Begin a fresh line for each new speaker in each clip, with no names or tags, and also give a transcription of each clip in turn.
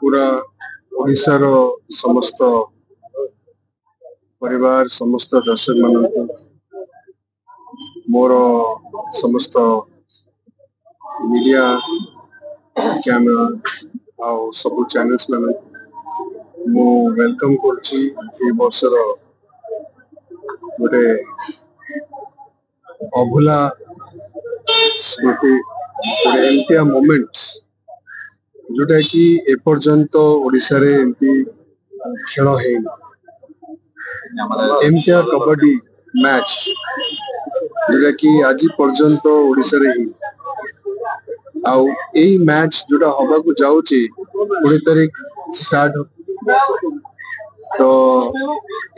पूरा ओडिशार समस्त परिवार समस्त दर्शक मान मोर समस्त मीडिया कैमरा आउ सब चैनल्स मान मु वेलकम करछि ए वर्षर गोटे अभुला स्मृति गोटे एमतिया मोमेंट जोटा कि एपर्यंत ओडिशा रे एमती खेल है एमतिया कबड्डी मैच जोटा कि आज पर्यंत ओडिशा रे ही आउ एई मैच जोटा हवा को जाउची 20 तारीख स्टार्ट तो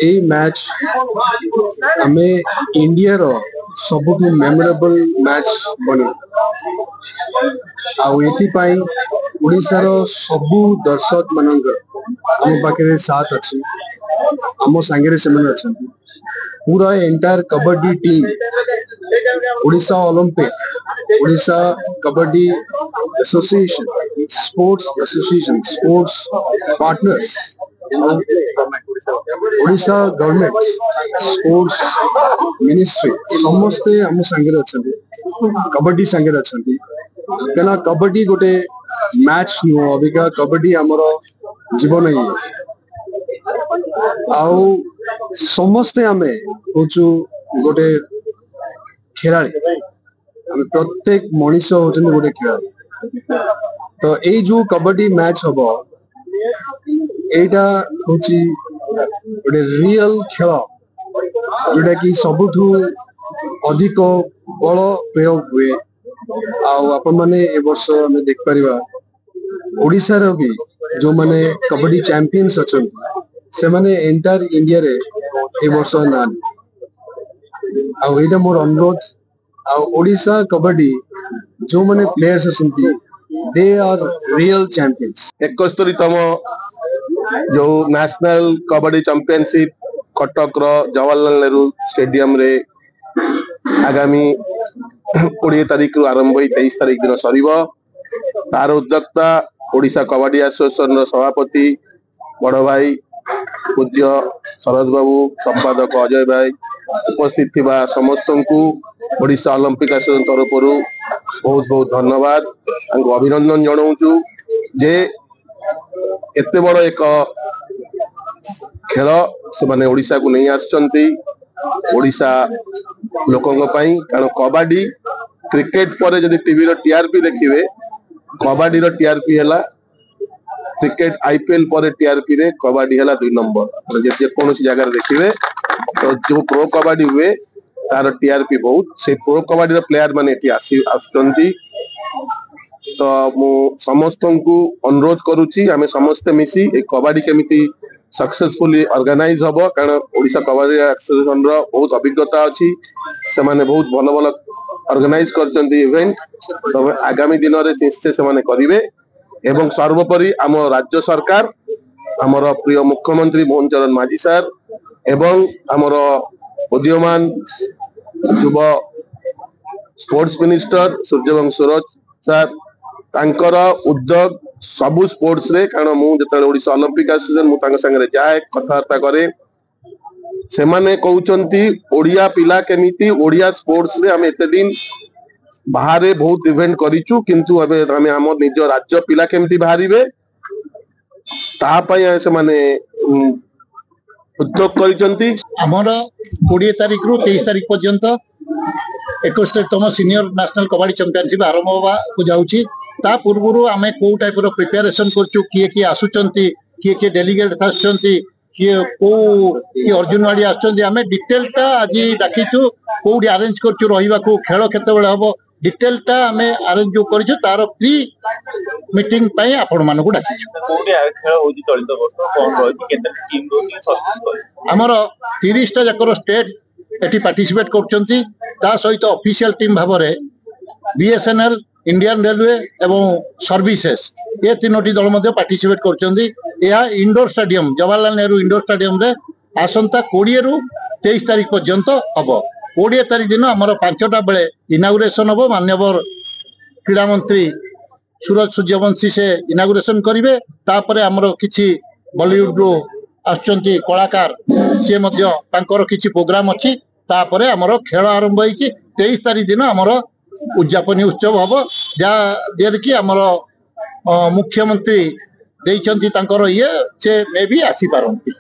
एई मैच हमें इंडिया रो सबुठु मेमोरेबल मैच बनी आउ एथि पाई ओडिशा रो सबु दर्शक मानकर हम पाखे साथ अच्छी आम सांगे से पूरा entire kabaddi team Odisha Olympic Odisha kabaddi association sports association sports partners Odisha government sports ministry समस्ते आम सांगे अच्छा कबड्डी सांगे अच्छा क्या कबड्डी गोटे मैच नुह अबिका कबड्डी आमर जीवन ही आउ समस्ते आमे होचु गोटे खेलाड़ी प्रत्येक मनीष होचन गोटे खेलाड़ी तो एई जो कबड्डी मैच हबो एटा होची गोटे रियल खेल जोटा कि सबुठु अधिक बल प्रयोग हुए आउ आपण माने ए वर्ष हमें देख परिबा ओडिसा रो भी जो माने कबड्डी चैंपियंस अछन से माने एंटायर इंडिया रे ए वर्ष ना आउ एटा मोर अनुरोध आउ ओडिशा कबड्डी जो माने प्लेयर्स अछंती दे आर रियल चैंपियंस
71तम जो नेशनल कबड्डी चैंपियनशिप कटक रो जवाहरलाल नेहरू स्टेडियम रे आगामी 20 तारीख रु आरंभ होई 23 तारीख दिन सरीबो तार उद्योक्ता ओडिशा कबड्डी एसोसिएशन रो सभापति बड़ भाई पूज्य शरद बाबू संपादक अजय भाई उपस्थित थिबा समस्त को ओडिशा ओलंपिक एसोसिएशन तरफ बहुत बहुत धन्यवाद अभिनंदन जनाऊँ जे एते बड़ एक खेल से माने ओडिशा को नहीं आसचंती ओडिशा लोकंग पई कारण कबड्डी क्रिकेट पर जदि टीवी रो टीआरपी देखिबे कबड्डी रो टीआरपी हैला क्रिकेट आईपीएल पर टीआरपी रे कबड्डी हैला 2 नंबर जे कोनो जगह देखिबे तो जो प्रो कबड्डी हुए तार टीआरपी बहुत से प्रो कबड्डी रो प्लेयर माने एटी आसचंती तो मु समस्त को अनुरोध करूची हमें समस्त मिसी ए कबड्डी केमिति सक्सेसफुली ऑर्गेनाइज हबो कारण ओडिशा कबड्डी एसोसिएशन रो बहुत अभिज्ञता अछि से माने बहुत भलो भलो ऑर्गेनाइज करचंती इवेंट तो आगामी दिन रे निश्चय से माने करिवे एवं सर्वोपरि आम राज्य सरकार आमर प्रिय मुख्यमंत्री मोहन चरण माझी सर एवं आमर उदीयमान युव स्पोर्ट्स मिनिस्टर सूर्यवंश सूरज सर तांकर उद्योग सबु स्पोर्ट्स रे कारण मु जतले ओडिशा ओलंपिक एसोसिएशन मु तांग संगे जाए कथावार्ता करे से माने कहउचंती ओडिया पिला केमिति ओडिया स्पोर्ट्स रे हम एते दिन बाहर बहुत इवेंट करिचु किंतु अबे हमें हम निज राज्य पिला केमिति बाहरिबे ता पय से माने उद्योग करिचंती
हमर 20 तारीख रु 23 तारीख पर्यंत 71तम सीनियर नेशनल कबड्डी चैंपियनशिप आरंभ होबा को जाउची ता पूर्वरु आमे को टाइप रो प्रिपरेशन करचु किए आसुचंती किए डेलीगेट आसुचंती किए अर्जुन वाड़ी आसुचंती आमे डिटेल टा आज डाकिचु कोडी अरेंज करचु रहिबा को खेल केते बेले हबो डिटेल टा आमे अरेंज जो करचु तार प्री मीटिंग पई आपण मानु को डाकिचु
कोडी खेल होजी चलित वर्ष कोन रही केते टीम रो सर्विस करे हमर
30 टा जकर स्टेट एटी पार्टिसिपेट करचंती ता सहित ऑफिशियल टीम भाबरे बीएसएनएल इंडियन रेलवे एवं सर्विसेस ये तीनोटी दल मध्य पार्टिसिपेट करचंदी या indoor stadium Jawaharlal Nehru indoor stadium रे आसंता 20 रु 23 तारीख पर्यंत हबो 20 तारीख दिन हमर 5टा बेले इनागुरेशन हबो माननीय क्रीड़ा मंत्री सूरज सूर्यवंशी से इनागुरेशन करेंगे तापर आमर किसी बॉलीवुड रू आसुचंती कलाकार सी मध्य तांकर किसी प्रोग्राम अच्छी तापर आमर खेल आरंभ होगी 23 तारीख दिन आमर उद्यापनी उत्सव हम जहाँ कि आमर मुख्यमंत्री देइचंती तांकर ये से मे भी आसी पारंती।